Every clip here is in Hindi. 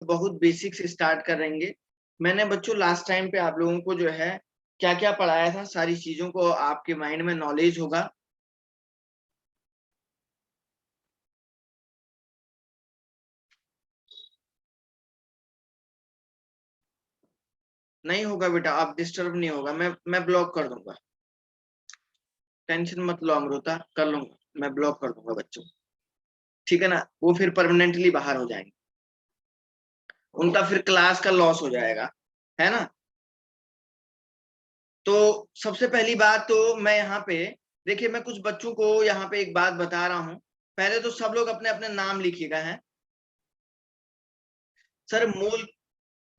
बहुत बेसिक से स्टार्ट करेंगे। मैंने बच्चों लास्ट टाइम पे आप लोगों को जो है क्या क्या पढ़ाया था, सारी चीजों को आपके माइंड में नॉलेज होगा। नहीं होगा बेटा, आप डिस्टर्ब नहीं होगा, मैं ब्लॉक कर दूंगा, टेंशन मत लो अमृता, कर लूंगा, मैं ब्लॉक कर दूंगा बच्चों, ठीक है ना। वो फिर परमानेंटली बाहर हो जाएंगे, उनका फिर क्लास का लॉस हो जाएगा, है ना। तो सबसे पहली बात तो मैं यहाँ पे देखिए, मैं कुछ बच्चों को यहाँ पे एक बात बता रहा हूँ। पहले तो सब लोग अपने अपने नाम लिखिएगा। है सर, मोल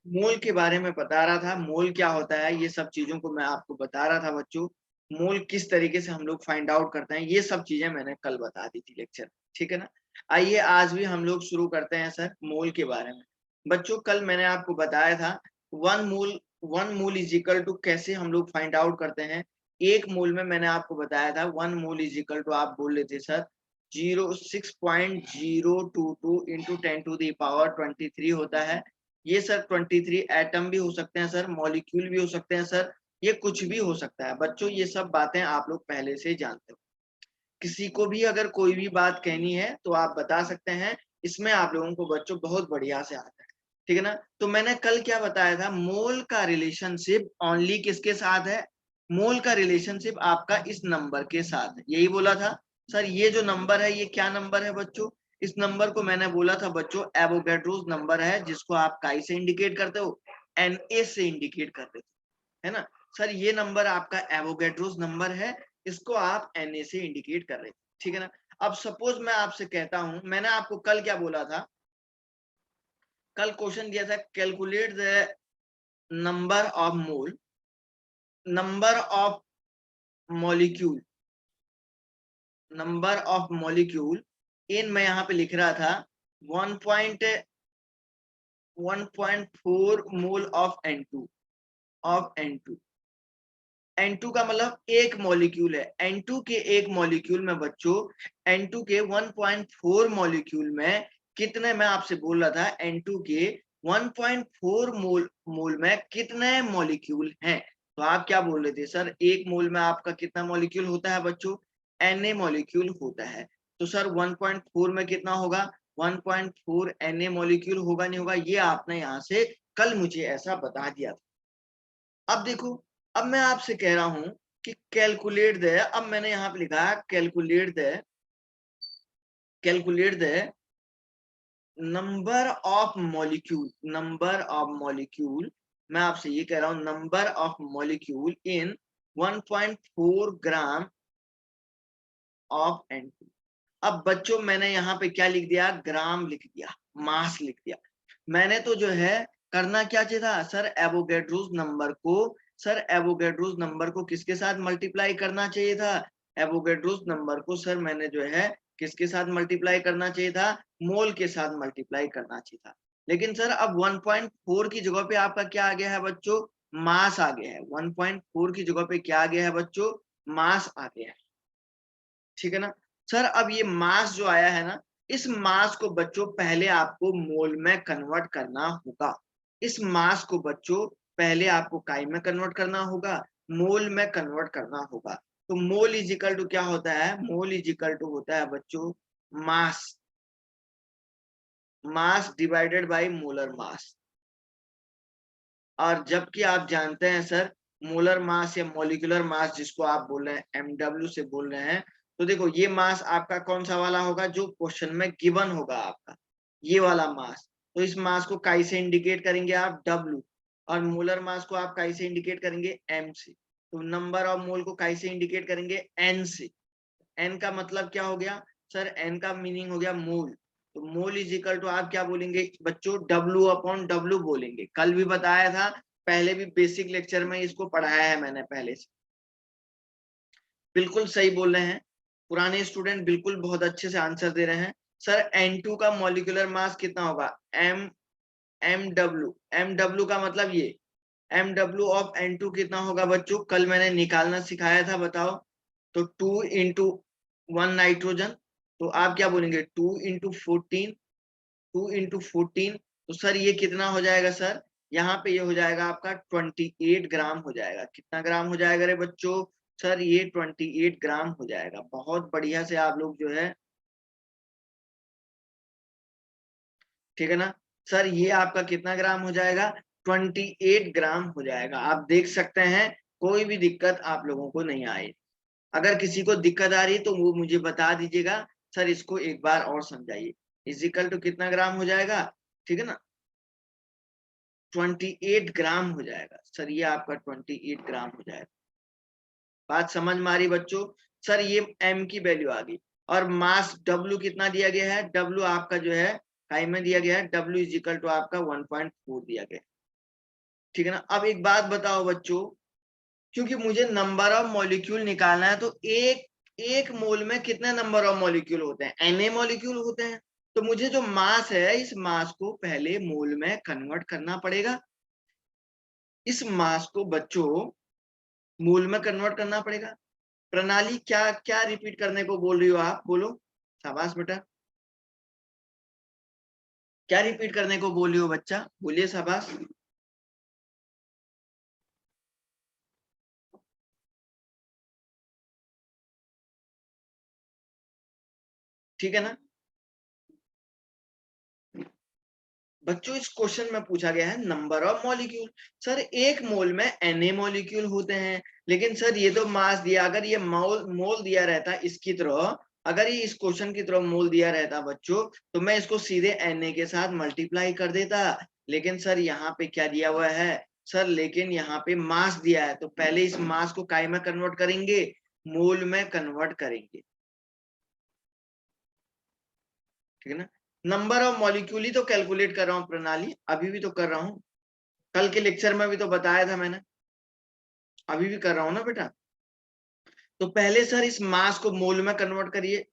मोल के बारे में बता रहा था, मोल क्या होता है, ये सब चीजों को मैं आपको बता रहा था बच्चों। मोल किस तरीके से हम लोग फाइंड आउट करते हैं, ये सब चीजें मैंने कल बता दी थी लेक्चर, ठीक है ना। आइए आज भी हम लोग शुरू करते हैं सर मोल के बारे में। बच्चों कल मैंने आपको बताया था one mole is equal to, कैसे हम लोग फाइंड आउट करते हैं। एक मोल में मैंने आपको बताया था one mole is equal to, आप बोल लेते सर 06.022 इंटू 10⁻23 होता है। ये सर 23 एटम भी हो सकते हैं सर, मॉलिक्यूल भी हो सकते हैं सर, ये कुछ भी हो सकता है बच्चों। ये सब बातें आप लोग पहले से जानते हो। किसी को भी अगर कोई भी बात कहनी है तो आप बता सकते हैं, इसमें आप लोगों को बच्चों बहुत बढ़िया से आता है, ठीक है ना। तो मैंने कल क्या बताया था, मोल का रिलेशनशिप ओनली किसके साथ है, मोल का रिलेशनशिप आपका इस नंबर के साथ है, यही बोला था सर। ये जो नंबर है ये क्या नंबर है बच्चों, इस नंबर को मैंने बोला था बच्चों एवोगैड्रोस नंबर है, जिसको आप काई से इंडिकेट करते हो, Na से इंडिकेट करते हो, है ना। सर ये नंबर आपका एवोगैड्रोस नंबर है, इसको आप Na से इंडिकेट कर रहे थे, ठीक है ना। अब सपोज मैं आपसे कहता हूं, मैंने आपको कल क्या बोला था, कल क्वेश्चन दिया था calculate the number of mole, number of molecule, number of molecule इन, मैं यहाँ पे लिख रहा था 1.4 mole of N2, of N2। N2 का मतलब एक मॉलिक्यूल है, N2 के एक मॉलिक्यूल में बच्चों, N2 के 1.4 मॉलिक्यूल में कितने, मैं आपसे बोल रहा था N2 के 1.4 मोल में कितने मॉलिक्यूल हैं। तो आप क्या बोल रहे थे सर, एक मोल में आपका कितना मॉलिक्यूल होता है बच्चों, Na मॉलिक्यूल होता है। तो सर 1.4 में कितना होगा, 1.4 Na मॉलिक्यूल होगा नहीं होगा, ये आपने यहाँ से कल मुझे ऐसा बता दिया था। अब देखो, अब मैं आपसे कह रहा हूं कि कैलकुलेट द, अब मैंने यहां पे लिखा है calculate the number of molecule, number of molecule, मैं आपसे ये कह रहा हूं number of molecule in 1.4 gram of N2। अब बच्चों मैंने यहाँ पे क्या लिख दिया, ग्राम लिख दिया, मास लिख दिया। मैंने तो जो है करना क्या चाहिए था सर, एवोगैड्रोस नंबर को, सर एवोगैड्रोस नंबर को किसके साथ मल्टीप्लाई करना चाहिए था, एवोगैड्रोस नंबर को सर मैंने जो है किसके साथ मल्टीप्लाई करना चाहिए था, मोल के साथ मल्टीप्लाई करना चाहिए था। लेकिन सर अब 1.4 की जगह पे आपका क्या आ गया है बच्चों, मास आ गया है। 1.4 की जगह पे क्या आ गया है बच्चों, मास आ गया है, ठीक है ना। सर अब ये मास जो आया है ना, इस मास को बच्चों पहले आपको मोल में कन्वर्ट करना होगा। इस मास को बच्चों पहले आपको काई में कन्वर्ट करना होगा, मोल में कन्वर्ट करना होगा। तो मोल इज इक्वल टू क्या होता है, मोल इज इक्वल टू होता है बच्चों mass, mass divided by molar mass. और जबकि आप जानते हैं सर, मोलर मास या मॉलिक्यूलर मास जिसको आप बोल रहे हैं MW से बोल रहे हैं, तो देखो ये मास आपका कौन सा वाला होगा, जो क्वेश्चन में गिवन होगा आपका, ये वाला मास। तो इस मास को काई से इंडिकेट करेंगे आप W, और मोलर मास को आप काई से इंडिकेट करेंगे M से। तो नंबर ऑफ मोल को काई से इंडिकेट करेंगे N से। N का मतलब क्या हो गया सर, N का मीनिंग हो गया मोल। तो मोल इज इक्वल टू आप क्या बोलेंगे बच्चों, W/W बोलेंगे। कल भी बताया था, पहले भी बेसिक लेक्चर में इसको पढ़ाया है मैंने पहले से। बिल्कुल सही बोल रहे हैं, पुराने स्टूडेंट बिल्कुल बहुत अच्छे से आंसर दे रहे हैं। सर N2 का मॉलिक्यूलर मास कितना होगा, MW का मतलब ये MW ऑफ N2 कितना होगा बच्चों, कल मैंने निकालना सिखाया था, बताओ। तो 2 × 1 नाइट्रोजन, तो आप क्या बोलेंगे 2 × 14, 2 × 14 तो सर ये कितना हो जाएगा सर, यहाँ पे ये हो जाएगा आपका 28 ग्राम हो जाएगा। कितना ग्राम हो जाएगा रे बच्चों, सर ये 28 ग्राम हो जाएगा। बहुत बढ़िया से आप लोग जो है, ठीक है ना सर, ये आपका कितना ग्राम हो जाएगा, 28 ग्राम हो जाएगा। आप देख सकते हैं कोई भी दिक्कत आप लोगों को नहीं आई। अगर किसी को दिक्कत आ रही है तो वो मुझे बता दीजिएगा, सर इसको एक बार और समझाइए। इजिकल टू कितना ग्राम हो जाएगा, ठीक है ना, 28 ग्राम हो जाएगा सर, ये आपका 28 ग्राम हो जाएगा। बात समझ में आ रही बच्चों, सर ये m की वैल्यू आ गई। और मास w कितना दिया गया है, w आपका जो है टाइम में दिया गया है, w इज इक्वल टू आपका 1.4 दिया गया है, ठीक है ना। अब एक बात बताओ बच्चों, क्योंकि मुझे नंबर ऑफ मॉलिक्यूल निकालना है, तो एक एक मोल में कितने नंबर ऑफ मॉलिक्यूल होते हैं, Na मॉलिक्यूल होते हैं। तो मुझे जो मास है, इस मास को पहले मोल में कन्वर्ट करना पड़ेगा। इस मास को बच्चों मोल में कन्वर्ट करना पड़ेगा। प्रणाली क्या क्या रिपीट करने को बोल रही हो आप, बोलो। शाबाश बेटा, क्या रिपीट करने को बोल रही हो बच्चा, बोलिए शाबाश। ठीक है ना बच्चों, इस क्वेश्चन में पूछा गया है नंबर ऑफ मॉलिक्यूल। सर एक मोल में Na मॉलिक्यूल होते हैं, लेकिन सर ये तो मास दिया, अगर ये मोल मोल दिया रहता इसकी तरह, अगर ये इस क्वेश्चन की तरफ मोल दिया रहता बच्चों, तो मैं इसको सीधे Na के साथ मल्टीप्लाई कर देता। लेकिन सर यहाँ पे क्या दिया हुआ है सर, लेकिन यहाँ पे मास दिया है, तो पहले इस मास को काय में कन्वर्ट करेंगे, मोल में कन्वर्ट करेंगे, ठीक है ना। नंबर ऑफ मॉलिक्यूल ही तो कैलकुलेट कर रहा हूँ प्रणाली, अभी भी तो कर रहा हूँ, कल के लेक्चर में भी तो बताया था मैंने, अभी भी कर रहा हूँ ना बेटा। तो पहले सर इस मास को मोल में कन्वर्ट करिए।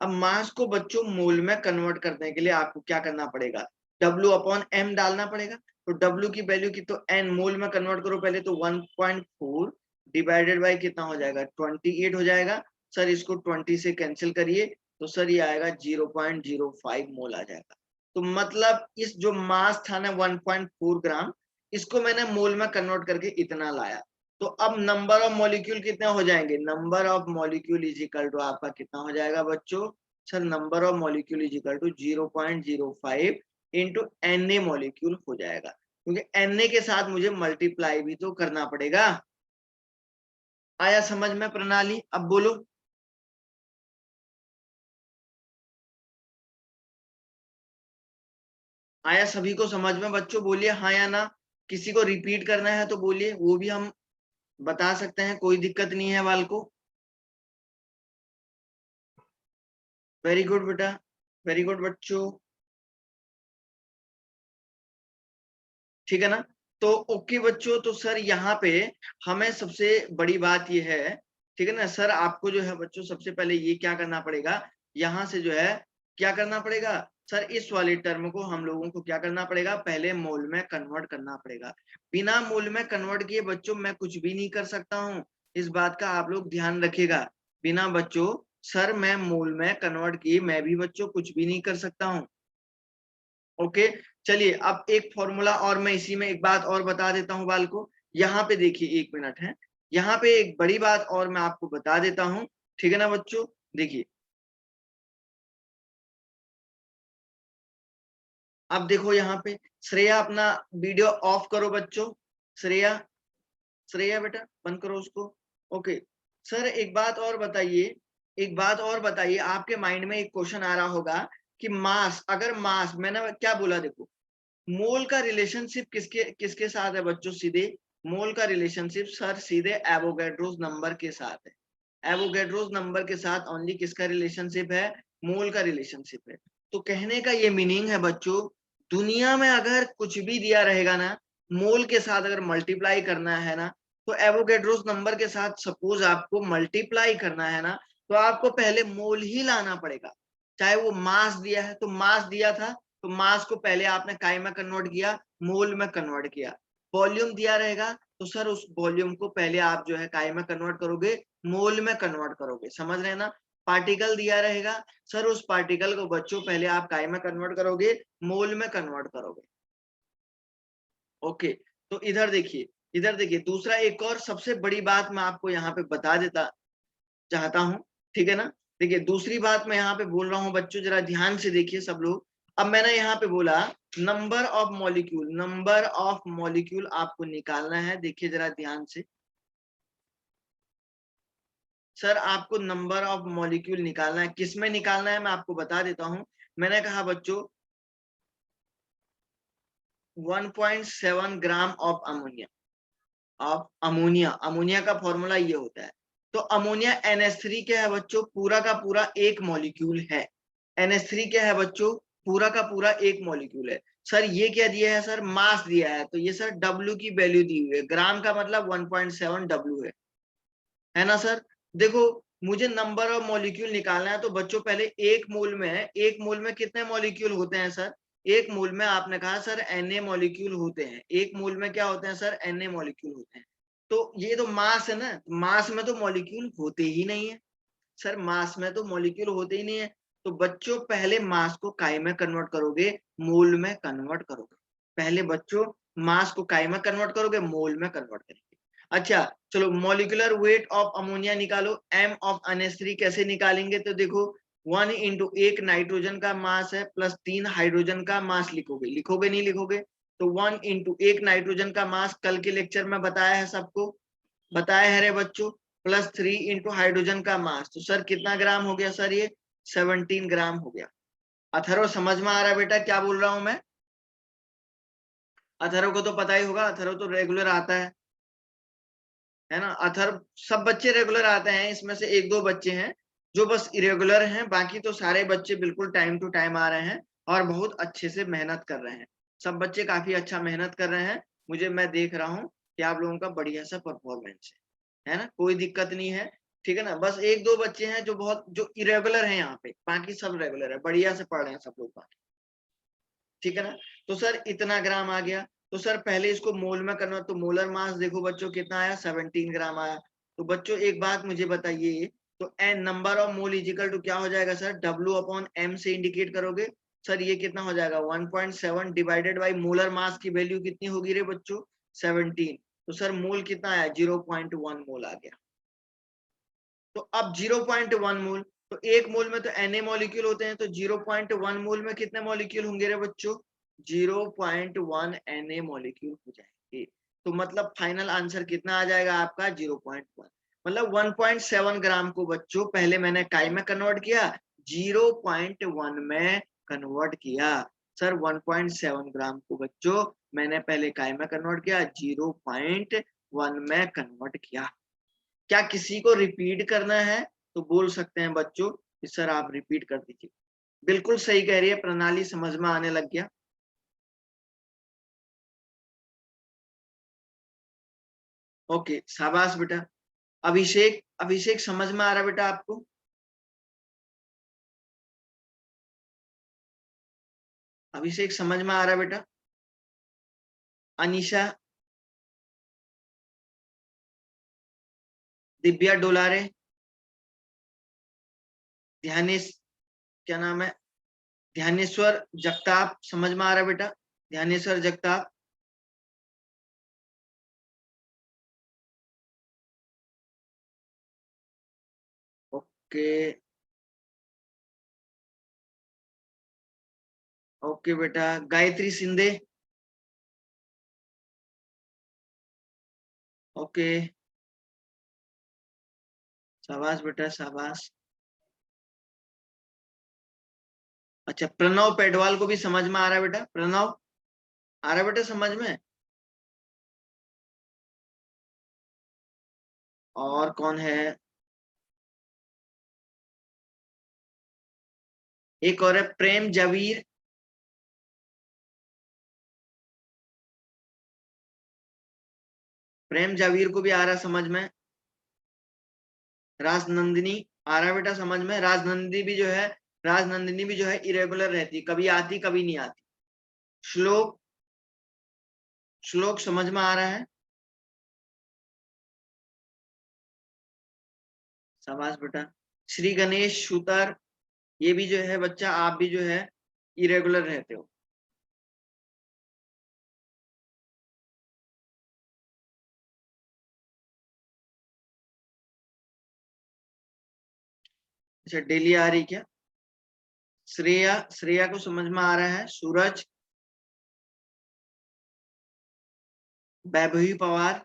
अब मास को बच्चों मोल में कन्वर्ट करने के लिए आपको क्या करना पड़ेगा, W अपॉन M डालना पड़ेगा। तो W की वैल्यू की, तो N मोल में कन्वर्ट करो पहले, तो 1.4 डिवाइडेड बाय कितना हो जाएगा, 28 हो जाएगा। सर इसको 20 से कैंसिल करिए, तो सर ये आएगा 0.05 मोल आ जाएगा। तो मतलब इस जो मास था ना 1.4 ग्राम, इसको मैंने मोल में कन्वर्ट करके इतना लाया। तो अब नंबर ऑफ मॉलिक्यूल कितने हो जाएंगे, number of molecule is equal to आपका कितना हो जाएगा बच्चों, sir number of molecule is equal to 0.05 into Na molecule हो जाएगा, क्योंकि Na के साथ मुझे मल्टीप्लाई भी तो करना पड़ेगा। आया समझ में प्रणाली, अब बोलो। आया सभी को समझ में बच्चों, बोलिए हाँ या ना। किसी को रिपीट करना है तो बोलिए, वो भी हम बता सकते हैं, कोई दिक्कत नहीं है वाल को। वेरी गुड बेटा, वेरी गुड बच्चों, ठीक है ना। तो ओके बच्चों, तो सर यहाँ पे हमें सबसे बड़ी बात ये है, ठीक है ना सर, आपको जो है बच्चों सबसे पहले ये क्या करना पड़ेगा, यहाँ से जो है क्या करना पड़ेगा सर, इस वाले टर्म को हम लोगों को क्या करना पड़ेगा, पहले मोल में कन्वर्ट करना पड़ेगा। बिना मोल में कन्वर्ट किए बच्चों मैं कुछ भी नहीं कर सकता हूँ, इस बात का आप लोग ध्यान रखिएगा। बिना बच्चों सर मैं मोल में कन्वर्ट किए मैं भी बच्चों कुछ भी नहीं कर सकता हूँ। ओके, चलिए अब एक फॉर्मूला और मैं इसी में एक बात और बता देता हूं बाल को। यहाँ पे देखिए, एक मिनट है, यहाँ पे एक बड़ी बात और मैं आपको बता देता हूं, ठीक है ना बच्चों। देखिए अब देखो यहाँ पे, श्रेया अपना वीडियो ऑफ करो बच्चों, श्रेया, श्रेया बेटा बंद करो उसको। ओके सर, एक बात और बताइए, एक बात और बताइए, आपके माइंड में एक क्वेश्चन आ रहा होगा कि मास, अगर मास, मैंने क्या बोला देखो, मोल का रिलेशनशिप किसके किसके साथ है बच्चों, सीधे मोल का रिलेशनशिप सर सीधे एवोगैड्रोस नंबर के साथ है। एवोगैड्रोस नंबर के साथ ओनली किसका रिलेशनशिप है, मोल का रिलेशनशिप है। तो कहने का ये मीनिंग है बच्चों, दुनिया में अगर कुछ भी दिया रहेगा ना, मोल के साथ अगर मल्टीप्लाई करना है ना, तो एवोगैड्रोस नंबर के साथ सपोज आपको मल्टीप्लाई करना है ना, तो आपको पहले मोल ही लाना पड़ेगा। चाहे वो मास दिया है, तो मास दिया था, तो मास को पहले आपने काय में कन्वर्ट किया, मोल में कन्वर्ट किया। वॉल्यूम दिया रहेगा, तो सर उस वॉल्यूम को पहले आप जो है काय में कन्वर्ट करोगे, मोल में कन्वर्ट करोगे, समझ रहे हैं ना। पार्टिकल दिया रहेगा, सर उस पार्टिकल को बच्चों पहले आप काय में कन्वर्ट करोगे, मोल में कन्वर्ट करोगे। ओके, तो इधर देखिए दूसरा एक और सबसे बड़ी बात मैं आपको यहाँ पे बता देता चाहता हूँ, ठीक है ना। देखिए दूसरी बात मैं यहाँ पे बोल रहा हूँ बच्चों, जरा ध्यान से देखिए सब लोग। अब मैंने यहाँ पे बोला number of molecule, number of molecule आपको निकालना है। देखिए जरा ध्यान से, सर आपको नंबर ऑफ मॉलिक्यूल निकालना है, किसमें निकालना है मैं आपको बता देता हूं। मैंने कहा बच्चों 1.7 ग्राम ऑफ अमोनिया, अमोनिया का फॉर्मूला ये होता है। तो अमोनिया NH3 क्या है बच्चों, पूरा का पूरा एक मॉलिक्यूल है। NH3 क्या है बच्चों, पूरा का पूरा एक मॉलिक्यूल है। सर ये क्या दिया है, सर मास दिया है, तो ये सर W की वैल्यू दी हुई है, ग्राम का मतलब 1.7 W है ना सर। देखो मुझे नंबर ऑफ मॉलिक्यूल निकालना है, तो बच्चों पहले एक मोल में है, एक मोल में कितने मॉलिक्यूल होते हैं सर, एक मोल में आपने कहा सर Na मॉलिक्यूल होते हैं, एक मोल में क्या होते हैं सर, Na मॉलिक्यूल होते हैं। तो ये तो मास है ना, मास में तो मॉलिक्यूल होते ही नहीं है सर, मास में तो मॉलिक्यूल होते ही नहीं है। तो बच्चों पहले मास को काय में कन्वर्ट करोगे, मोल में कन्वर्ट करोगे। पहले बच्चों मास को काय में कन्वर्ट करोगे, मोल में कन्वर्ट करेंगे। अच्छा चलो, मॉलिक्यूलर वेट ऑफ अमोनिया निकालो, M ऑफ NH3 कैसे निकालेंगे, तो देखो 1 इंटू एक नाइट्रोजन का मास है प्लस 3 हाइड्रोजन का मास लिखोगे, लिखोगे नहीं लिखोगे, तो 1 इंटू एक नाइट्रोजन का मास कल के लेक्चर में बताया है सबको, बताया है रे बच्चों, प्लस 3 इंटू हाइड्रोजन का मास, तो सर कितना ग्राम हो गया सर, ये 17 ग्राम हो गया। अथर्व समझ में आ रहा है बेटा क्या बोल रहा हूं मैं, अथर्व को तो पता ही होगा, अथर्व तो रेगुलर आता है ना। अथर्व सब बच्चे रेगुलर आते हैं, इसमें से एक दो बच्चे हैं जो बस इरेगुलर हैं, बाकी तो सारे बच्चे बिल्कुल टाइम टू टाइम आ रहे हैं और बहुत अच्छे से मेहनत कर रहे हैं। सब बच्चे काफी अच्छा मेहनत कर रहे हैं, मुझे मैं देख रहा हूँ कि आप लोगों का बढ़िया सा परफॉर्मेंस है ना, कोई दिक्कत नहीं है, ठीक है ना। बस एक दो बच्चे हैं जो बहुत जो इरेगुलर हैं यहाँ पे, बाकी सब रेगुलर है, बढ़िया से पढ़ रहे हैं सब लोग बाकी, ठीक है ना। तो सर इतना ग्राम आ गया, तो सर पहले इसको मोल में करना, तो मोलर मास देखो बच्चों कितना आया, 17 ग्राम आया। तो बच्चों एक बात मुझे बताइए, तो n number of mole is equal to क्या हो जाएगा सर, W अपॉन M से इंडिकेट करोगे, सर ये कितना हो जाएगा 1.7 डिवाइडेड बाई मोलर मास की वैल्यू कितनी होगी रे बच्चों 17, तो सर मोल कितना आया 0.1 मोल आ गया। तो अब 0.1 मोल, तो एक मोल में तो Na मॉलिक्यूल होते हैं, तो 0.1 मोल में कितने मॉलिक्यूल होंगे रे बच्चों, 0.1 Na मॉलिक्यूल हो जाएंगे। तो मतलब फाइनल आंसर कितना आ जाएगा आपका 0.1, मतलब 1.7 ग्राम को बच्चों पहले मैंने काय में कन्वर्ट किया, 0.1 में कन्वर्ट किया। सर 1.7 ग्राम को बच्चों मैंने पहले काय में कन्वर्ट किया, 0.1 में कन्वर्ट किया। क्या किसी को रिपीट करना है तो बोल सकते हैं बच्चों कि सर आप रिपीट कर दीजिए। बिल्कुल सही कह रही है प्रणाली, समझ में आने लग गया। ओके शाबाश बेटा। अभिषेक, अभिषेक समझ में आ रहा बेटा आपको, अभिषेक समझ में आ रहा बेटा। अनीशा, दिव्या डोलारे, ध्यानेश, क्या नाम है, ध्यानेश्वर जगताप समझ में आ रहा बेटा, ध्यानेश्वर जगताप। ओके, ओके बेटा। गायत्री सिंधे, ओके शाबाश बेटा शाबाश। अच्छा प्रणव पेडवाल को भी समझ में आ रहा है बेटा, प्रणव आ रहा है बेटा समझ में। और कौन है, एक और है प्रेम जावीर, प्रेम जावीर को भी आ रहा है समझ में। राजनंदिनी आ रहा है बेटा समझ में, राजनंदिनी भी जो है, राजनंदिनी भी जो है इरेगुलर रहती, कभी आती कभी नहीं आती। श्लोक, श्लोक समझ में आ रहा है, शाबाश बेटा श्री गणेश शूतर, ये भी जो है बच्चा आप भी जो है इरेगुलर रहते हो। अच्छा डेली आ रही क्या? श्रेया, श्रेया को समझ में आ रहा है? सूरज, वैभवी पवार,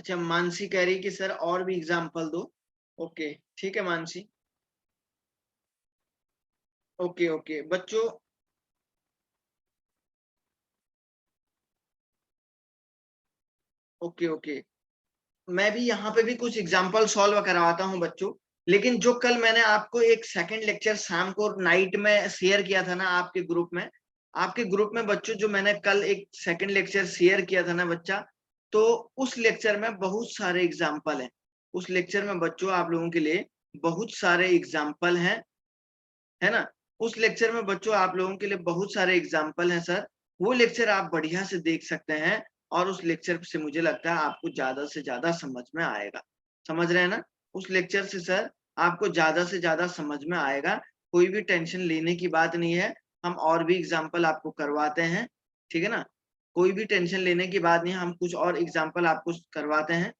अच्छा मानसी कह रही कि सर और भी एग्जांपल दो। ओके ठीक है मानसी। ओके ओके बच्चों, ओके ओके, मैं भी यहाँ पे भी कुछ एग्जांपल सॉल्व करवाता हूँ बच्चों। लेकिन जो कल मैंने आपको एक सेकंड लेक्चर शाम को नाइट में शेयर किया था ना आपके ग्रुप में, आपके ग्रुप में बच्चों जो मैंने कल एक सेकंड लेक्चर शेयर किया था ना बच्चा, तो उस लेक्चर में बहुत सारे एग्जाम्पल हैं। उस लेक्चर में बच्चों आप लोगों के लिए बहुत सारे एग्जाम्पल हैं, है ना। उस लेक्चर में बच्चों आप लोगों के लिए बहुत सारे एग्जाम्पल हैं सर। वो लेक्चर आप बढ़िया से देख सकते हैं और उस लेक्चर से मुझे लगता है आपको ज्यादा से ज्यादा समझ में आएगा। समझ रहे हैं ना? उस लेक्चर से सर आपको ज्यादा से ज्यादा समझ में आएगा। कोई भी टेंशन लेने की बात नहीं है, हम और भी एग्जाम्पल आपको करवाते हैं, ठीक है ना। कोई भी टेंशन लेने की बात नहीं है, हम कुछ और एग्जाम्पल आपको करवाते हैं,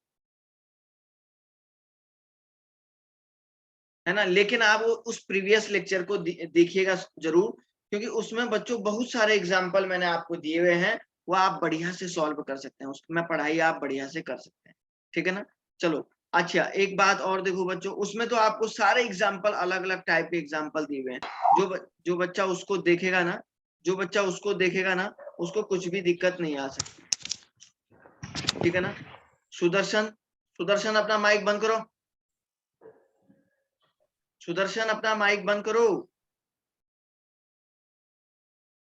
है ना। लेकिन आप वो उस प्रीवियस लेक्चर को देखिएगा जरूर, क्योंकि उसमें बच्चों बहुत सारे एग्जाम्पल मैंने आपको दिए हुए हैं, वो आप बढ़िया से सॉल्व कर सकते हैं, उसमें पढ़ाई आप बढ़िया से कर सकते हैं, ठीक है ना। चलो अच्छा एक बात और देखो बच्चों, उसमें तो आपको सारे एग्जाम्पल अलग अलग टाइप के एग्जाम्पल दिए हुए हैं। जो बच्चा उसको देखेगा ना, जो बच्चा उसको देखेगा ना, उसको कुछ भी दिक्कत नहीं आ सकती, ठीक है ना। सुदर्शन, सुदर्शन अपना माइक बंद करो, सुदर्शन अपना माइक बंद करो।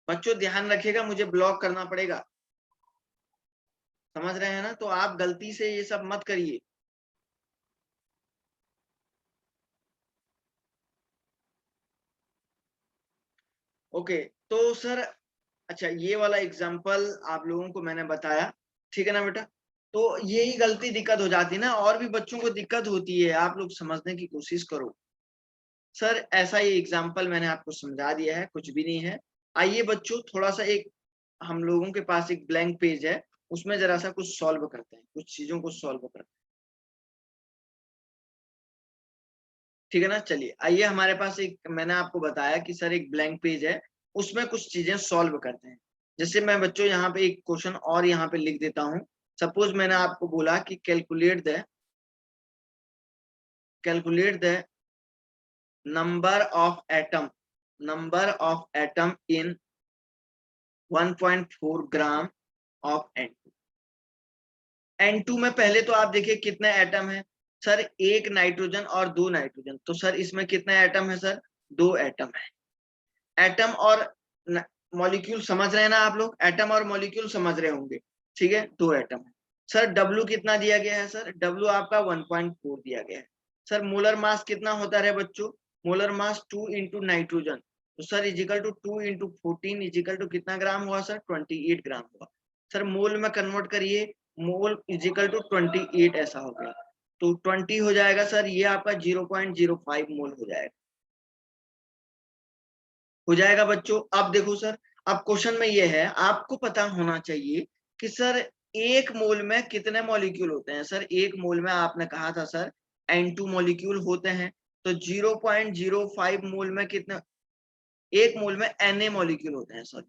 बच्चों ध्यान रखिएगा, मुझे ब्लॉक करना पड़ेगा, समझ रहे हैं ना। तो आप गलती से ये सब मत करिए। ओके तो सर, अच्छा ये वाला एग्जाम्पल आप लोगों को मैंने बताया, ठीक है ना बेटा। तो यही गलती दिक्कत हो जाती है ना, और भी बच्चों को दिक्कत होती है, आप लोग समझने की कोशिश करो। सर ऐसा ही एग्जाम्पल मैंने आपको समझा दिया है, कुछ भी नहीं है। आइए बच्चों थोड़ा सा एक, हम लोगों के पास एक ब्लैंक पेज है, उसमें जरा सा कुछ सॉल्व करते हैं, कुछ चीजों को सॉल्व करते हैं, ठीक है ना। चलिए आइए, हमारे पास एक, मैंने आपको बताया कि सर एक ब्लैंक पेज है, उसमें कुछ चीजें सॉल्व करते हैं। जैसे मैं बच्चों यहाँ पे एक क्वेश्चन और यहाँ पे लिख देता हूँ। सपोज मैंने आपको बोला कि calculate the number of atom, number of atom in 1.4 gram of N2। N2 में पहले तो आप देखिए कितने एटम है सर, एक नाइट्रोजन और दो नाइट्रोजन, तो सर इसमें कितने एटम है सर? दो एटम है। एटम और मॉलिक्यूल समझ रहे हैं ना आप लोग, एटम और मॉलिक्यूल समझ रहे होंगे, ठीक है। दो एटम है सर। डब्ल्यू कितना दिया गया है सर? डब्ल्यू आपका 1.4 दिया गया है सर। मोलर मास कितना होता है बच्चों? मोलर मास 2 इंटू नाइट्रोजन, तो sir is equal to 2 into 14 is equal to कितना ग्राम हुआ सर? 28 ग्राम हुआ सर। मोल में कन्वर्ट करिए, मोल इजिकल टू 28 ऐसा हो गया, तो 20 हो जाएगा सर, ये आपका 0.05 मोल हो जाएगा, हो जाएगा बच्चों। अब देखो सर, अब क्वेश्चन में ये है, आपको पता होना चाहिए कि सर एक मोल में कितने मॉलिक्यूल होते हैं। सर एक मोल में आपने कहा था सर N2 मॉलिक्यूल होते हैं, तो 0.05 मोल में कितने, एक मोल में Na मॉलिक्यूल होते हैं सर,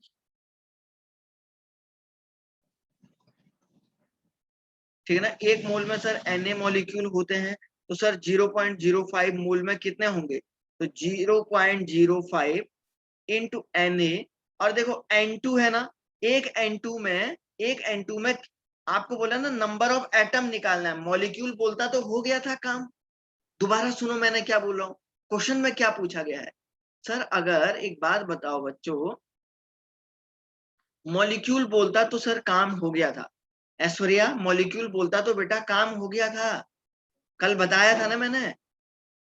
ठीक है ना। एक मोल में सर Na मॉलिक्यूल होते हैं, तो सर 0.05 मोल में कितने होंगे? तो 0.05 इंटू Na, और देखो N2 है ना, एक N2 में आपको बोला ना नंबर ऑफ एटम निकालना है, मॉलिक्यूल बोलता तो हो गया था काम। दोबारा सुनो मैंने क्या बोल रहा हूँ, क्वेश्चन में क्या पूछा गया है सर। अगर एक बात बताओ बच्चों, मॉलिक्यूल बोलता तो सर काम हो गया था, ऐश्वर्या मॉलिक्यूल बोलता तो बेटा काम हो गया था, कल बताया था ना मैंने।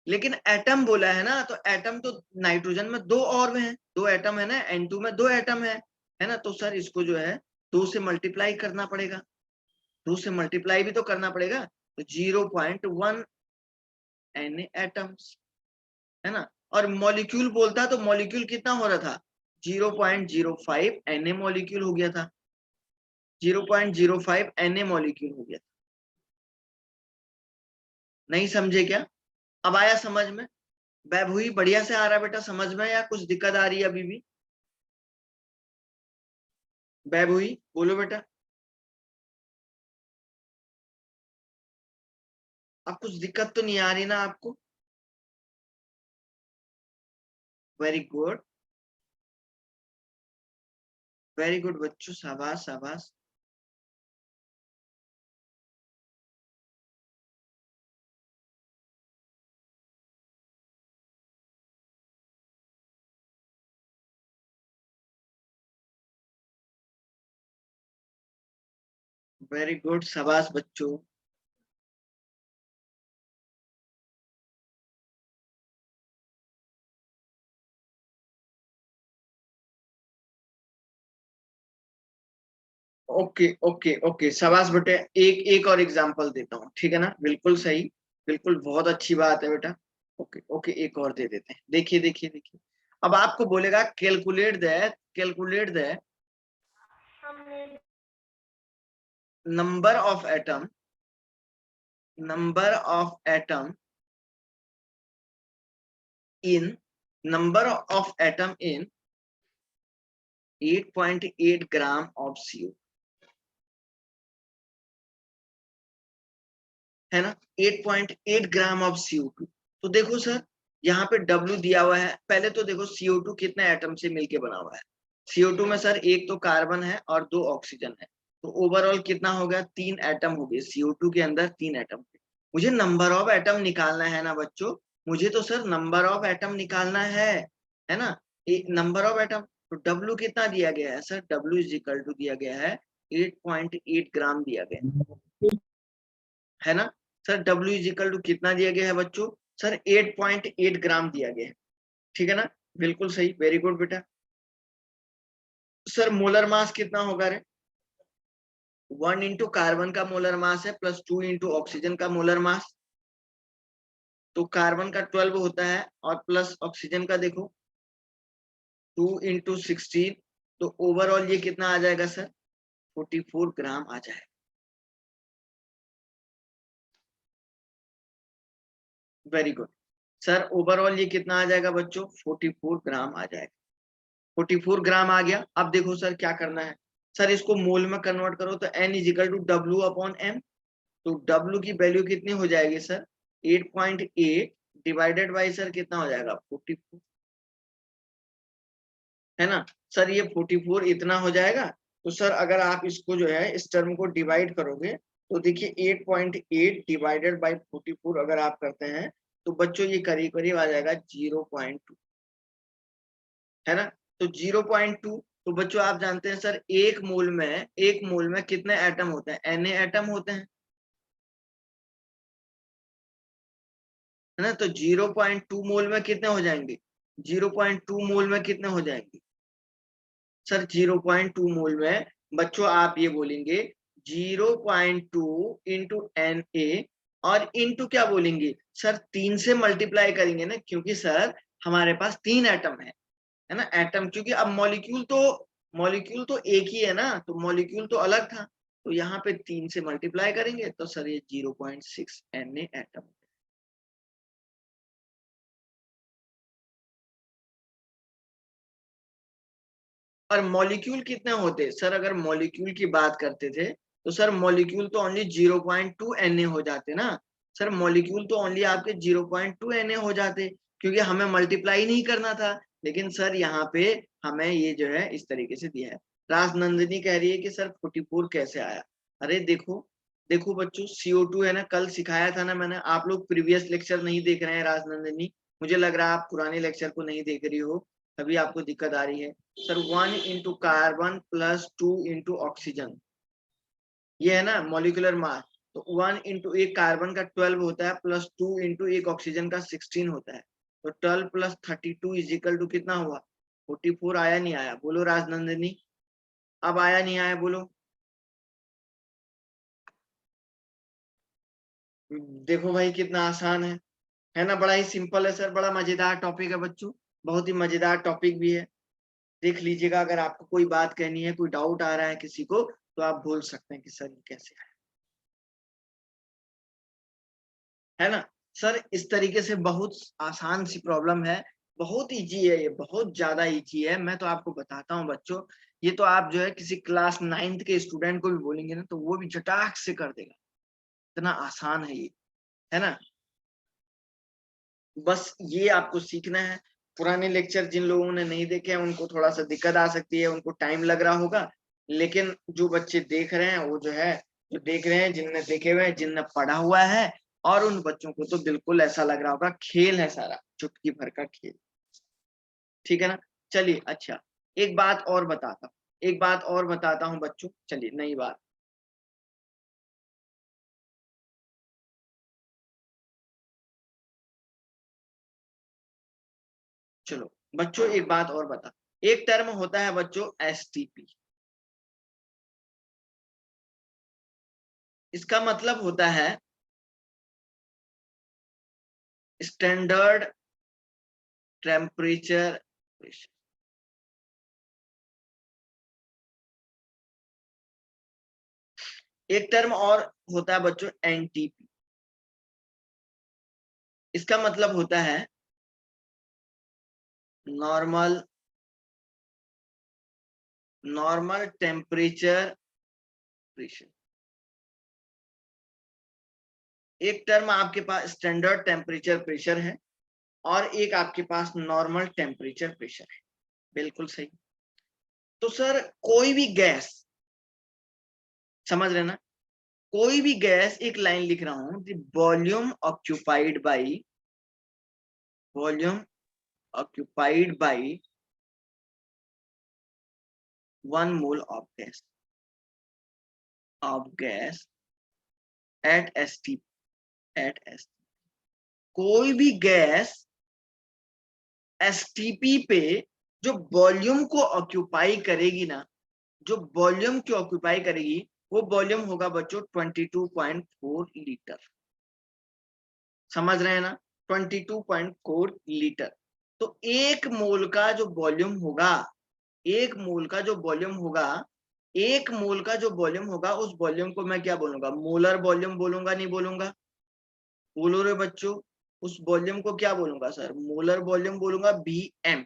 लेकिन एटम बोला है ना, तो एटम तो नाइट्रोजन में दो और हैं, दो एटम है ना, N2 में दो एटम है ना, तो सर इसको जो है दो से मल्टीप्लाई करना पड़ेगा, दो से मल्टीप्लाई भी तो करना पड़ेगा, तो 0.1 Na एटम्स, है ना। और मॉलिक्यूल बोलता तो मॉलिक्यूल कितना हो रहा था, 0.05 Na मॉलिक्यूल हो गया था, 0.05 Na मॉलिक्यूल हो गया था। नहीं समझे क्या? अब आया समझ में? वैभवी बढ़िया से आ रहा है बेटा समझ में, या कुछ दिक्कत आ रही है अभी भी? वैभवी बोलो बेटा, अब कुछ दिक्कत तो नहीं आ रही ना आपको? वेरी गुड, वेरी गुड बच्चों, शाबाश शाबाश। वेरी गुड, शाबाश बच्चों। ओके ओके ओके, शाबाश बेटे। एक एक और एग्जांपल देता हूँ, ठीक है ना, बिल्कुल सही, बिल्कुल बहुत अच्छी बात है बेटा। ओके ओके, एक और दे देते हैं, देखिए देखिए देखिए। अब आपको बोलेगा calculate the number of atom, number of atom in number of atom in 8.8 gram of CO, है ना, 8.8 ग्राम ऑफ CO2। तो देखो सर, यहाँ पे W दिया हुआ है, पहले तो देखो CO2 कितने एटम से मिलके बना हुआ है। CO2 में सर एक तो कार्बन है और दो ऑक्सीजन है, तो ओवरऑल कितना हो गया, तीन एटम हो गए CO2 के अंदर, तीन एटम। मुझे नंबर ऑफ एटम निकालना है ना बच्चों, मुझे तो सर नंबर ऑफ एटम निकालना है ना, नंबर ऑफ एटम। तो W कितना दिया गया है sir, W is equal to दिया गया है 8.8 ग्राम दिया गया है ना। Sir W is equal to कितना दिया गया है बच्चों, सर 8.8 ग्राम दिया गया है, ठीक है ना, बिल्कुल सही, वेरी गुड बेटा। सर मोलर मास कितना होगा रे, 1 इंटू कार्बन का मोलर मास है प्लस 2 इंटू ऑक्सीजन का मोलर मास, तो कार्बन का 12 होता है और प्लस ऑक्सीजन का देखो 2 इंटू 16, तो ओवरऑल ये कितना आ जाएगा सर, 44 ग्राम आ जाएगा। वेरी गुड सर, ओवरऑल ये कितना आ जाएगा बच्चों, 44 ग्राम आ जाएगा। 44 ग्राम आ गया। अब देखो सर क्या करना है, सर इसको मोल में कन्वर्ट करो, तो N is equal to W upon M, तो W की वैल्यू कितनी हो जाएगी सर, 8.8 डिवाइडेड बाई सर कितना हो जाएगा, 44, है ना। सर ये 44 इतना हो जाएगा, तो सर अगर आप इसको जो है इस टर्म को डिवाइड करोगे, तो देखिए 8.8 डिवाइडेड बाई 44 अगर आप करते हैं, तो बच्चों ये करीब करीब आ जाएगा 0.2, है ना। तो 0.2, तो बच्चों आप जानते हैं सर एक मोल में कितने एटम होते हैं, Na एटम होते हैं, है ना। तो 0.2 मोल में कितने हो जाएंगे, 0.2 मोल में कितने हो जाएंगे सर, 0.2 मोल में बच्चों आप ये बोलेंगे 0.2 इंटू Na, और इंटू क्या बोलेंगे सर, तीन से मल्टीप्लाई करेंगे ना, क्योंकि सर हमारे पास तीन एटम है ना, एटम, क्योंकि अब मॉलिक्यूल तो एक ही है ना, तो मॉलिक्यूल तो अलग था, तो यहाँ पे तीन से मल्टीप्लाई करेंगे, तो सर ये 0.6 Na एटम। और मॉलिक्यूल कितने होते सर, अगर मॉलिक्यूल की बात करते थे, तो सर मॉलिक्यूल तो ओनली 0.2 Na हो जाते ना, सर मॉलिक्यूल तो ओनली आपके 0.2 Na हो जाते, क्योंकि हमें मल्टीप्लाई नहीं करना था। लेकिन सर यहाँ पे हमें ये जो है इस तरीके से दिया है। राजनंदिनी कह रही है कि सर 44 कैसे आया, अरे देखो देखो बच्चों, CO2 है ना, कल सिखाया था ना मैंने, आप लोग प्रीवियस लेक्चर नहीं देख रहे हैं राजनंदिनी, मुझे लग रहा है आप पुराने लेक्चर को नहीं देख रही हो, तभी आपको दिक्कत आ रही है। Sir 1 into carbon plus 2 into oxygen, ये है ना मॉलिक्यूलर मास, तो 1 इंटू एक कार्बन का 12 होता है, प्लस 2 इंटू एक ऑक्सीजन का 16 होता है। तो 12 प्लस 32 इज इक्वल टू कितना हुआ? 44। आया नहीं आया? बोलो राजनंदिनी, अब आया नहीं आया बोलो। देखो भाई कितना आसान है ना? बड़ा ही सिंपल है सर, बड़ा मजेदार टॉपिक है बच्चों, बहुत ही मजेदार टॉपिक भी है। देख लीजिएगा, अगर आपको कोई बात कहनी है, कोई डाउट आ रहा है किसी को, तो आप बोल सकते हैं कि सर ये कैसे है ना? सर इस तरीके से बहुत आसान सी प्रॉब्लम है, बहुत इजी है ये, बहुत ज्यादा इजी है। मैं तो आपको बताता हूँ बच्चों, ये तो आप जो है किसी क्लास 9th के स्टूडेंट को भी बोलेंगे ना, तो वो भी झटाक से कर देगा, इतना आसान है ये, है ना? बस ये आपको सीखना है। पुराने लेक्चर जिन लोगों ने नहीं देखे हैं उनको थोड़ा सा दिक्कत आ सकती है, उनको टाइम लग रहा होगा, लेकिन जो बच्चे देख रहे हैं वो जो है, जो देख रहे हैं, जिनने देखे हुए हैं, जिनने पढ़ा हुआ है, और उन बच्चों को तो बिल्कुल ऐसा लग रहा होगा खेल है सारा, चुटकी भर का खेल। ठीक है ना? चलिए अच्छा, एक बात और बताता हूँ, एक बात और बताता हूँ बच्चों, चलिए नई बात। चलो बच्चों एक बात और बता, एक टर्म होता है बच्चों एसटीपी। इसका मतलब होता है स्टैंडर्ड टेम्परेचर प्रेशर। एक टर्म और होता है बच्चों एनटीपी। इसका मतलब होता है नॉर्मल नॉर्मल टेम्परेचर प्रेशर। एक टर्म आपके पास स्टैंडर्ड टेम्परेचर प्रेशर है, और एक आपके पास नॉर्मल टेम्परेचर प्रेशर है। बिल्कुल सही। तो सर कोई भी गैस, समझ रहे ना, कोई भी गैस, एक लाइन लिख रहा हूं, the volume occupied by, volume occupied by 1 mole of gas at ST, at S, कोई भी गैस एसटीपी पे जो वॉल्यूम को ऑक्यूपाई करेगी ना, जो वॉल्यूम को ऑक्यूपाई करेगी, वो वॉल्यूम होगा बच्चों 22.4 लीटर। समझ रहे हैं ना? 22.4 लीटर। तो एक मोल का जो वॉल्यूम होगा, एक मोल का जो वॉल्यूम होगा, एक मोल का जो वॉल्यूम होगा, उस वॉल्यूम को मैं क्या बोलूंगा? मोलर वॉल्यूम बोलूंगा, नहीं बोलूंगा? बोलो रे बच्चों, उस वॉल्यूम को क्या बोलूंगा सर? मोलर वॉल्यूम बोलूंगा, बीएम,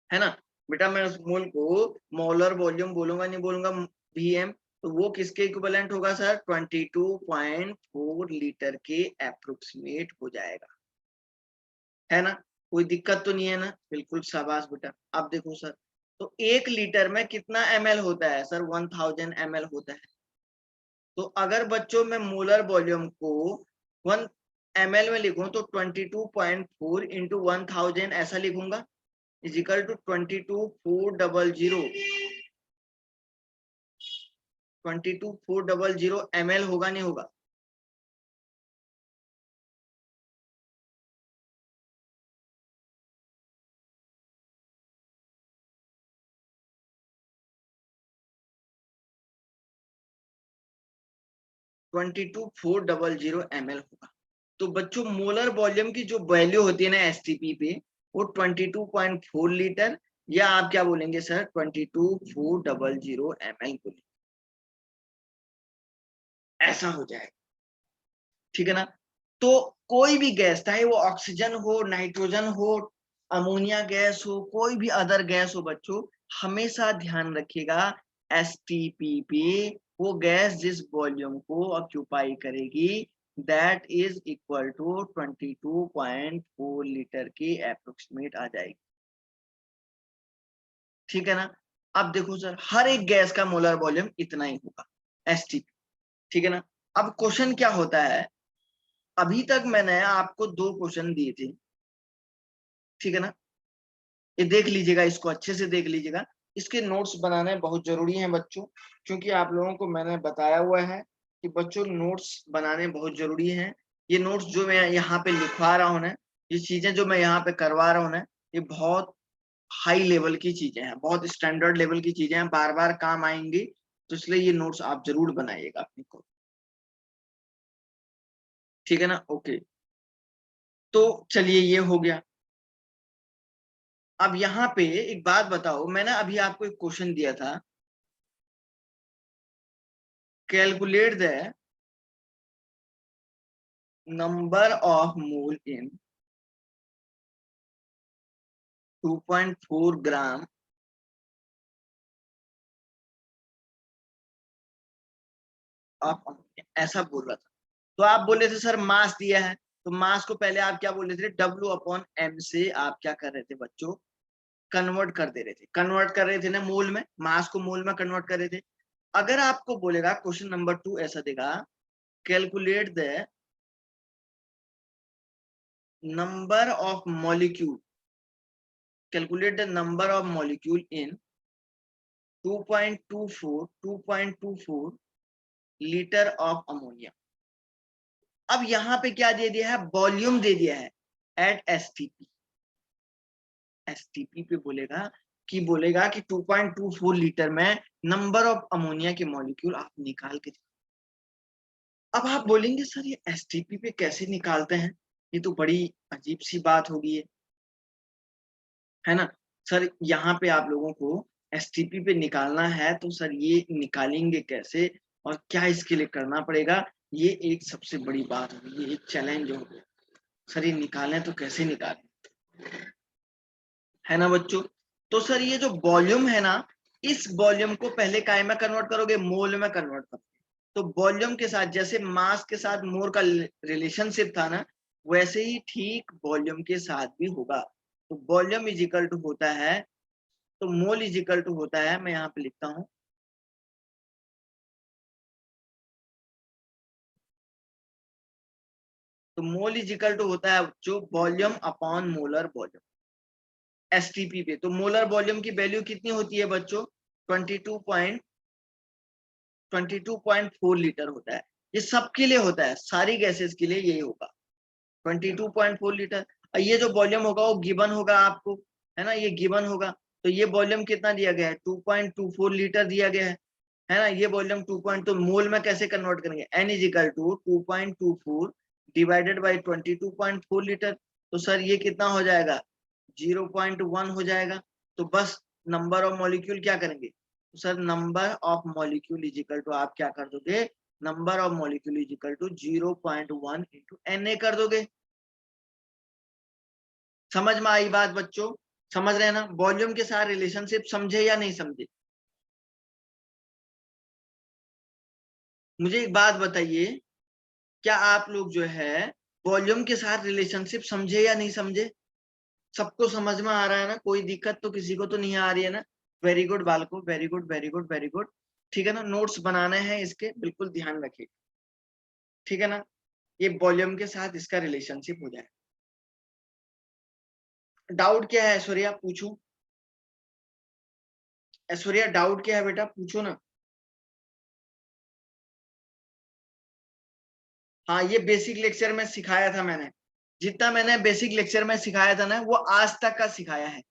है ना? बेटा मैं उस मोल को मोलर वॉल्यूम बोलूंगा, नहीं बोलूंगा? बीएम। तो वो किसके इक्विवेलेंट होगा सर? 22.4 लीटर के अप्रोक्सीमेट हो जाएगा, है ना? कोई दिक्कत तो नहीं है ना? बिल्कुल शाबाश बेटा। अब देखो सर, तो 1 लीटर में कितना एमएल होता है सर? 1000 ml होता है। तो अगर बच्चों मैं मोलर वॉल्यूम को 1 ml में लिखूं, तो 22.4 इंटू 1000 ऐसा लिखूंगा, इज इक्वल टू 22,400 ml। होगा नहीं होगा? $22,400 होगा। तो बच्चों मोलर वॉल्यूम की जो वैल्यू होती है ना एसटीपी पे, वो 22.4 लीटर, या आप क्या बोलेंगे सर? 22,400 ml बोलेंगे, ऐसा हो जाएगा। ठीक है ना? तो कोई भी गैस, चाहे वो ऑक्सीजन हो, नाइट्रोजन हो, अमोनिया गैस हो, कोई भी अदर गैस हो बच्चों, हमेशा ध्यान रखिएगा एसटीपी पे वो गैस जिस वॉल्यूम को ऑक्यूपाई करेगी, that is equal to 22.4 litre के अप्रोक्सीमेट आ जाएगी। ठीक है ना? अब देखो सर, हर एक गैस का मोलर वॉल्यूम इतना ही होगा, एसटीपी। ठीक है ना? अब क्वेश्चन क्या होता है, अभी तक मैंने आपको 2 क्वेश्चन दिए थे, ठीक है ना? ये देख लीजिएगा, इसको अच्छे से देख लीजिएगा, इसके नोट्स बनाने बहुत जरूरी हैं बच्चों, क्योंकि आप लोगों को मैंने बताया हुआ है कि बच्चों नोट्स बनाने बहुत जरूरी हैं। ये नोट्स जो मैं यहाँ पे लिखवा रहा हूँ ना, ये चीजें जो मैं यहाँ पे करवा रहा हूँ ना, ये बहुत हाई लेवल की चीजें हैं, बहुत स्टैंडर्ड लेवल की चीजें हैं, बार बार काम आएंगी। तो इसलिए ये नोट्स आप जरूर बनाइएगा अपने को, ठीक है ना। ओके, तो चलिए ये हो गया। अब यहाँ पे एक बात बताओ, मैंने अभी आपको एक क्वेश्चन दिया था, calculate the number of mole in 2.4 gram of ammonia, ऐसा बोल रहा था। तो आप बोले थे सर मास दिया है, तो मास को पहले आप क्या बोल रहे थे, डब्ल्यू अपॉन एम से आप क्या कर रहे थे बच्चों, कन्वर्ट कर दे रहे थे, कन्वर्ट कर रहे थे ना मोल में, मास को मोल में कन्वर्ट कर रहे थे। अगर आपको बोलेगा क्वेश्चन नंबर 2 ऐसा देगा, calculate the number of molecule, calculate the number of molecule in 2.24 litre of ammonia. अब यहाँ पे क्या दे दिया है, वॉल्यूम दे दिया है एट एसटीपी। एसटीपी पे बोलेगा कि 2.24 लीटर में नंबर ऑफ अमोनिया के मॉलिक्यूल आप निकाल के। अब आप बोलेंगे सर ये एसटीपी पे कैसे निकालते हैं, ये तो बड़ी अजीब सी बात होगी है ना। सर यहाँ पे आप लोगों को एसटीपी पे निकालना है, तो सर ये निकालेंगे कैसे और क्या इसके लिए करना पड़ेगा, ये एक सबसे बड़ी बात होगी, ये एक चैलेंज होगा। सर ये निकालें तो कैसे निकालें, है ना बच्चों। तो सर ये जो वॉल्यूम है ना, इस वॉल्यूम को पहले काय में कन्वर्ट करोगे, मोल में कन्वर्ट करोगे। तो वॉल्यूम के साथ जैसे मास के साथ मोल का रिलेशनशिप था ना, वैसे ही ठीक वॉल्यूम के साथ भी होगा। तो वॉल्यूम इज इक्वल टू होता है, तो मोल इज इक्वल टू होता है, मैं यहाँ पे लिखता हूं, तो मोल इज इक्वल टू होता है जो volume upon molar volume STP पे। तो मोलर वॉल्यूम की वैल्यू कितनी होती है बच्चों, 22.4 लीटर होता है। ये सबके लिए होता है, सारी गैसेस के लिए यही होगा 22.4 लीटर। और ये जो वॉल्यूम होगा वो गिवन होगा आपको, है ना, ये गिवन होगा। तो ये वॉल्यूम कितना दिया गया है, 2.24 लीटर दिया गया है ना। ये वॉल्यूम 2. तो मोल में कैसे कन्वर्ट करेंगे, n is equal to 2.24 divided by 22.4 litre. तो सर ये कितना हो जाएगा, 0.1 हो जाएगा। तो बस नंबर ऑफ मॉलिक्यूल क्या करेंगे, तो sir number of molecule is equal to आप क्या कर दोगे, number of molecule is equal to 0.1 into Na कर दोगे। समझ में आई बात बच्चों, समझ रहे हैं ना, वॉल्यूम के साथ रिलेशनशिप समझे या नहीं समझे। मुझे एक बात बताइए, क्या आप लोग जो है वॉल्यूम के साथ रिलेशनशिप समझे या नहीं समझे, सबको समझ में आ रहा है ना, कोई दिक्कत तो किसी को तो नहीं आ रही है ना। वेरी गुड बालको, very good very good very good, ठीक है ना। नोट्स बनाने हैं इसके, बिल्कुल ध्यान रखिए, ठीक है ना। ये वॉल्यूम के साथ इसका रिलेशनशिप हो जाए। डाउट क्या है ऐश्वर्या, पूछो। ऐश्वर्या डाउट क्या है बेटा, पूछो ना। हाँ ये बेसिक लेक्चर में सिखाया था मैंने, जितना मैंने बेसिक लेक्चर में सिखाया था ना, वो आज तक का सिखाया है।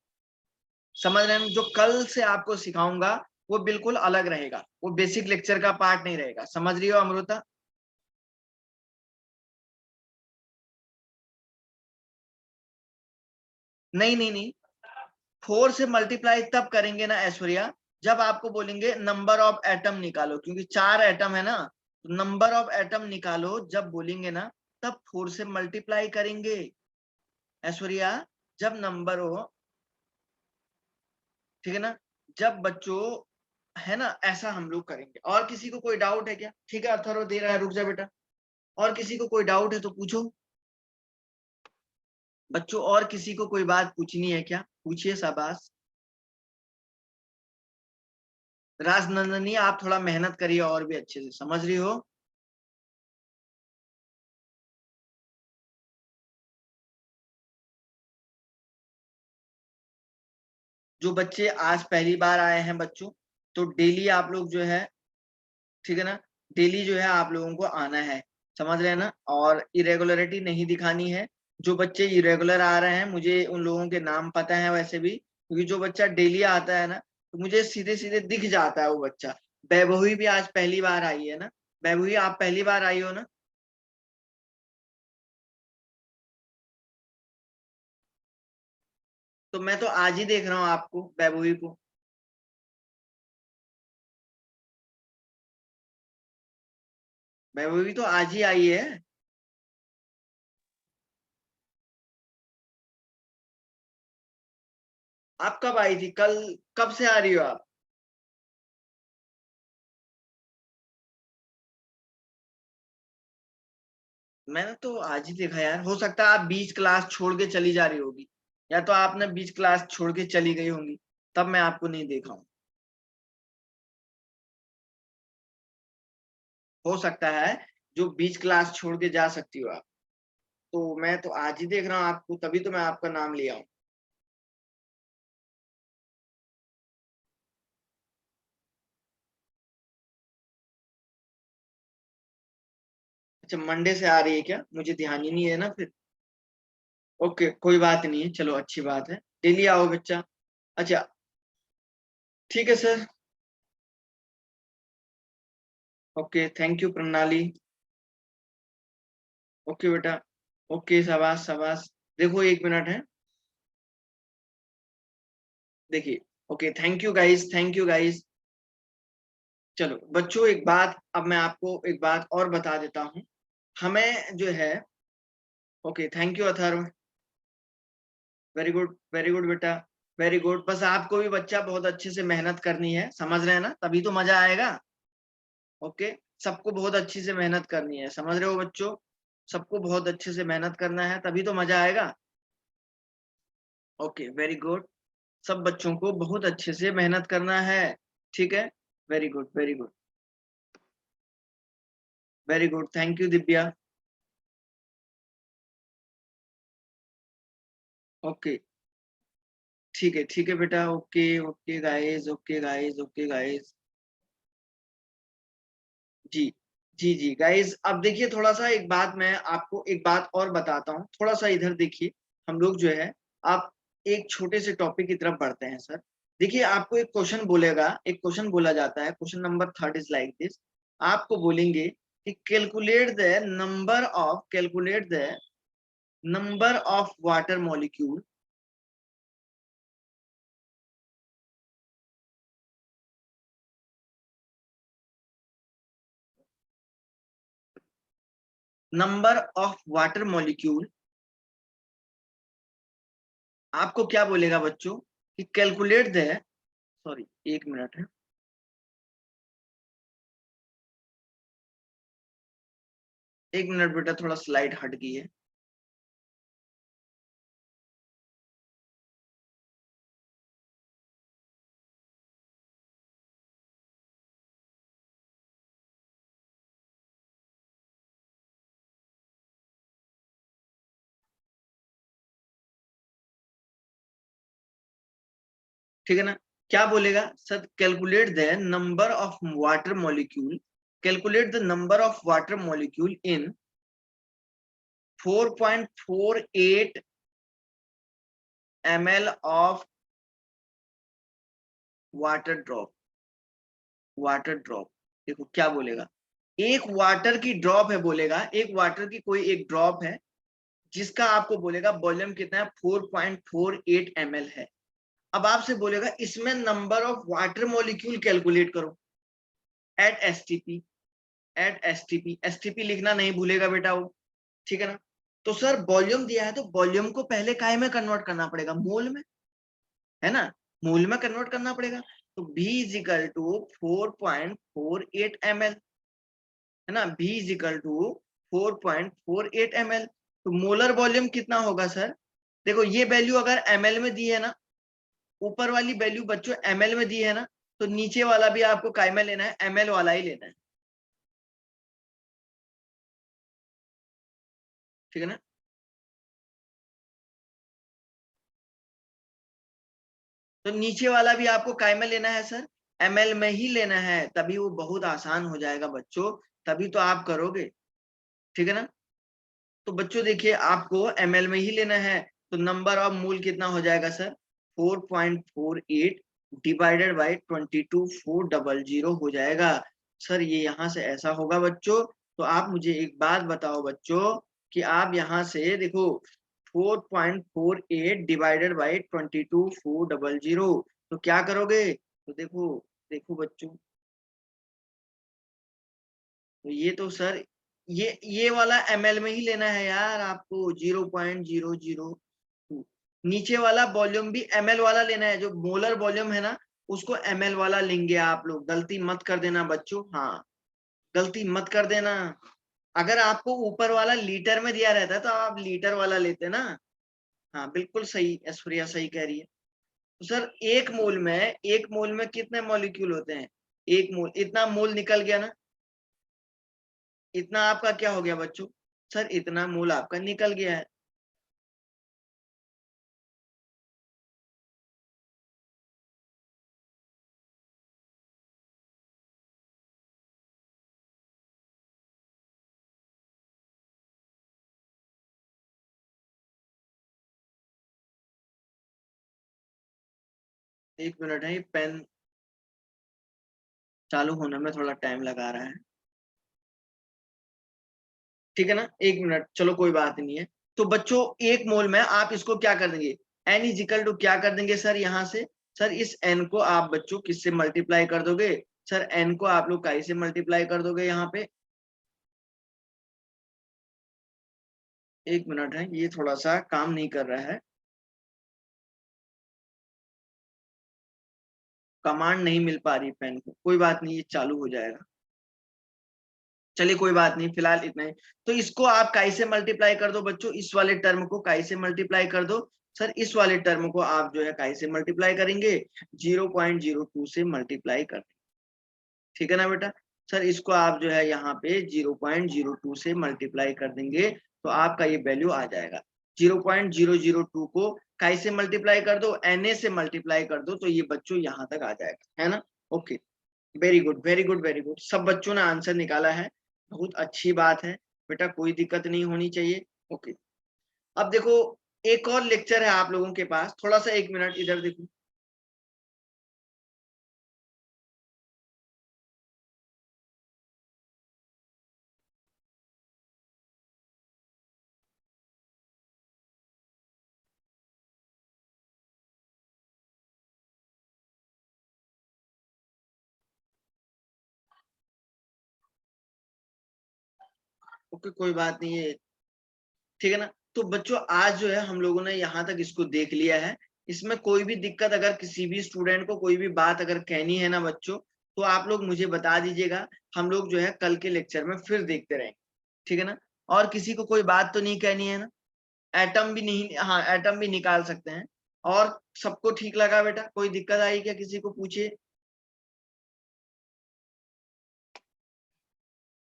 समझ रहे हैं, जो कल से आपको सिखाऊंगा वो बिल्कुल अलग रहेगा, वो बेसिक लेक्चर का पार्ट नहीं रहेगा। समझ रही हो अमृता। नहीं नहीं नहीं, 4 से मल्टीप्लाई तब करेंगे ना ऐश्वर्या, जब आपको बोलेंगे नंबर ऑफ एटम निकालो, क्योंकि 4 एटम है ना, तो नंबर ऑफ एटम निकालो जब बोलेंगे ना, तब 4 से मल्टीप्लाई करेंगे ऐश्वर्या, जब नंबर हो, ठीक है ना, जब बच्चों, है ना, ऐसा हम लोग करेंगे। और किसी को कोई डाउट है क्या, ठीक है अथर्व दे रहा है, रुक जा बेटा। और किसी को कोई डाउट है तो पूछो बच्चों, और किसी को कोई बात पूछनी है क्या, पूछिए शाबाश। राजनंदनी आप थोड़ा मेहनत करिए और भी अच्छे से, समझ रही हो। जो बच्चे आज पहली बार आए हैं बच्चों, तो डेली आप लोग जो है, ठीक है ना, डेली जो है आप लोगों को आना है, समझ रहे हैं ना, और इरेगुलरिटी नहीं दिखानी है। जो बच्चे इरेगुलर आ रहे हैं मुझे उन लोगों के नाम पता है वैसे भी, क्योंकि जो बच्चा डेली आता है ना तो मुझे सीधे सीधे दिख जाता है वो बच्चा। वैभवी भी आज पहली बार आई है ना, वैभवी आप पहली बार आई हो ना? तो मैं तो आज ही देख रहा हूँ आपको, वैभवी को। वैभवी तो आज ही आई है। आप कब आई थी कल? कब से आ रही हो आप? मैंने तो आज ही देखा यार, हो सकता है आप बीच क्लास छोड़ के चली जा रही होगी, या तो आपने बीच क्लास छोड़ के चली गई होंगी, तब मैं आपको नहीं देखा हूँ। हो सकता है जो बीच क्लास छोड़ के जा सकती हो आप। तो मैं तो आज ही देख रहा हूँ आपको, तभी तो मैं आपका नाम लिया हूँ। अच्छा, मंडे से आ रही है क्या? मुझे ध्यान ही नहीं है ना फिर। ओके, कोई बात नहीं है, चलो अच्छी बात है, डेली आओ बच्चा। अच्छा, ठीक है सर। ओके, थैंक यू प्रणाली। ओके बेटा। ओके, शाबाश शाबाश। देखो, 1 मिनट है, देखिए। Okay, thank you guys, thank you guys. चलो बच्चों, एक बात अब मैं आपको एक बात और बता देता हूँ। हमें जो है, okay thank you Atharva. Very good बेटा, वेरी गुड। बस आपको भी बच्चा बहुत अच्छे से मेहनत करनी है, समझ रहे हैं ना, तभी तो मजा आएगा। ओके, सबको बहुत अच्छी से मेहनत करनी है, समझ रहे हो बच्चों? सबको बहुत अच्छे से मेहनत करना है, तभी तो मजा आएगा। Okay, very good. सब बच्चों को बहुत अच्छे से मेहनत करना है, ठीक है। Very good, very good, very good, thank you Divya. Okay, ठीक है बेटा। Okay okay guys, okay guys, okay guys. जी जी जी गाइस, अब देखिए थोड़ा सा एक बात मैं आपको एक बात और बताता हूँ, थोड़ा सा इधर देखिए। हम लोग जो है, आप एक छोटे से टॉपिक की तरफ बढ़ते हैं सर। देखिए, आपको एक क्वेश्चन बोलेगा, एक क्वेश्चन बोला जाता है, question number third is like this. आपको बोलेंगे कि calculate the number of water molecule. Number of water molecule. आपको क्या बोलेगा बच्चों कि कैलकुलेट द, सॉरी 1 मिनट है, 1 मिनट बेटा, थोड़ा स्लाइड हट गई है। ठीक है ना? क्या बोलेगा sir? Calculate the number of water molecule, calculate the number of water molecule in 4.48 ml of water drop. Water drop, देखो क्या बोलेगा। एक वाटर की ड्रॉप है बोलेगा, एक वाटर की कोई एक ड्रॉप है, जिसका आपको बोलेगा वॉल्यूम कितना है, 4.48 ml है। अब आपसे बोलेगा इसमें number of water molecule calculate करो at STP. At STP, STP लिखना नहीं भूलेगा बेटा वो, ठीक है ना? तो सर वॉल्यूम दिया है, तो वॉल्यूम को पहले काय में कन्वर्ट करना पड़ेगा, मोल में, है ना? मोल में कन्वर्ट करना पड़ेगा। तो V is equal to 4.48 ml, है ना? V is equal to 4.48 ml। तो मोलर वॉल्यूम कितना होगा सर? देखो, ये वैल्यू अगर ml में दी है ना, ऊपर वाली वैल्यू बच्चों ml में दी है ना, तो नीचे वाला भी आपको काय में लेना है, ml वाला ही लेना है, ठीक है ना? तो नीचे वाला भी आपको काय में लेना है सर, ml में ही लेना है, तभी वो बहुत आसान हो जाएगा बच्चों, तभी तो आप करोगे, ठीक है ना। तो बच्चों देखिए आपको ml में ही लेना है, तो नंबर ऑफ मोल कितना हो जाएगा सर, 4.48 डिवाइडेड बाई 22400 हो जाएगा। सर ये यहाँ से ऐसा होगा बच्चों। तो आप मुझे एक बात बताओ बच्चों कि आप यहाँ से देखो 4.48 डिवाइडेड बाई 22400, तो क्या करोगे, तो देखो देखो बच्चों, तो ये तो सर ये वाला ml में ही लेना है यार आपको, 0.002। नीचे वाला वॉल्यूम भी ml वाला लेना है, जो मोलर वॉल्यूम है ना उसको ml वाला लेंगे आप लोग, गलती मत कर देना बच्चों, हाँ गलती मत कर देना। अगर आपको ऊपर वाला लीटर में दिया रहता है तो आप लीटर वाला लेते ना। हाँ बिल्कुल सही, ऐश्वर्या सही कह रही है। तो सर एक मोल में कितने मॉलिक्यूल होते हैं, एक मोल, इतना मोल निकल गया ना, इतना आपका क्या हो गया बच्चों, सर इतना मोल आपका निकल गया है। एक मिनट है, पेन चालू होने में थोड़ा टाइम लगा रहा है, ठीक है ना, एक मिनट, चलो कोई बात नहीं है। तो बच्चों एक मोल में आप इसको क्या कर देंगे, एन इजिकल टू क्या कर देंगे सर, यहाँ से सर इस एन को आप बच्चों किससे मल्टीप्लाई कर दोगे, सर एन को आप लोग काई से मल्टीप्लाई कर दोगे यहाँ पे। एक मिनट है, ये थोड़ा सा काम नहीं कर रहा है, कमांड नहीं मिल पा रही पेन को, कोई बात नहीं ये चालू हो जाएगा। चलिए कोई बात नहीं, फिलहाल इतना ही। तो इसको आप काई से मल्टीप्लाई कर दो बच्चों, इस वाले टर्म को काई से मल्टीप्लाई कर दो। सर इस वाले टर्म को आप जो है काई से मल्टीप्लाई करेंगे, 0.02 से मल्टीप्लाई कर, ठीक है ना बेटा। सर इसको आप जो है यहाँ पे 0.02 से मल्टीप्लाई कर देंगे तो आपका ये वैल्यू आ जाएगा। 0.002 को काई से मल्टीप्लाई कर दो, Na से मल्टीप्लाई कर दो, तो ये बच्चों यहाँ तक आ जाएगा, है ना। Okay, very good very good very good, सब बच्चों ने आंसर निकाला है, बहुत अच्छी बात है बेटा, कोई दिक्कत नहीं होनी चाहिए। ओके, अब देखो एक और लेक्चर है आप लोगों के पास, थोड़ा सा एक मिनट इधर देखो। ओके कोई बात नहीं है, ठीक है ना। तो बच्चों आज जो है हम लोगों ने यहाँ तक इसको देख लिया है, इसमें कोई भी दिक्कत अगर किसी भी स्टूडेंट को कोई भी बात अगर कहनी है ना बच्चों, तो आप लोग मुझे बता दीजिएगा, हम लोग जो है कल के लेक्चर में फिर देखते रहेंगे, ठीक है ना। और किसी को कोई बात तो नहीं कहनी है ना, एटम भी नहीं, हाँ एटम भी निकाल सकते हैं। और सबको ठीक लगा बेटा, कोई दिक्कत आई क्या, किसी को पूछिए।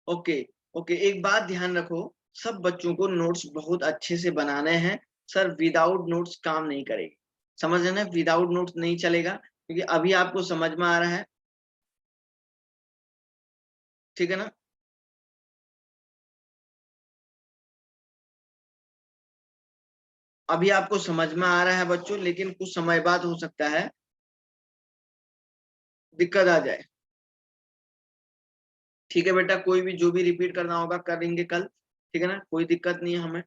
ओके, ओके एक बात ध्यान रखो, सब बच्चों को नोट्स बहुत अच्छे से बनाने हैं। सर विदाउट नोट्स काम नहीं करेगी, समझ रहे ना, विदाउट नोट्स नहीं चलेगा, क्योंकि अभी आपको समझ में आ रहा है, ठीक है ना। अभी आपको समझ में आ रहा है बच्चों, लेकिन कुछ समय बाद हो सकता है दिक्कत आ जाए, ठीक है बेटा, कोई भी जो भी रिपीट करना होगा करेंगे कल, ठीक है ना, कोई दिक्कत नहीं है हमें।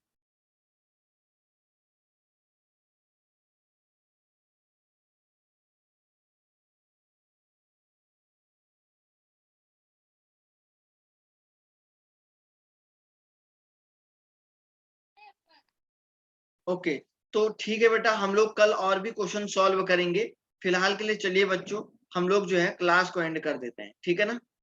ओके, तो ठीक है बेटा, हम लोग कल और भी क्वेश्चन सॉल्व करेंगे। फिलहाल के लिए चलिए बच्चों, हम लोग जो है क्लास को एंड कर देते हैं, ठीक है ना।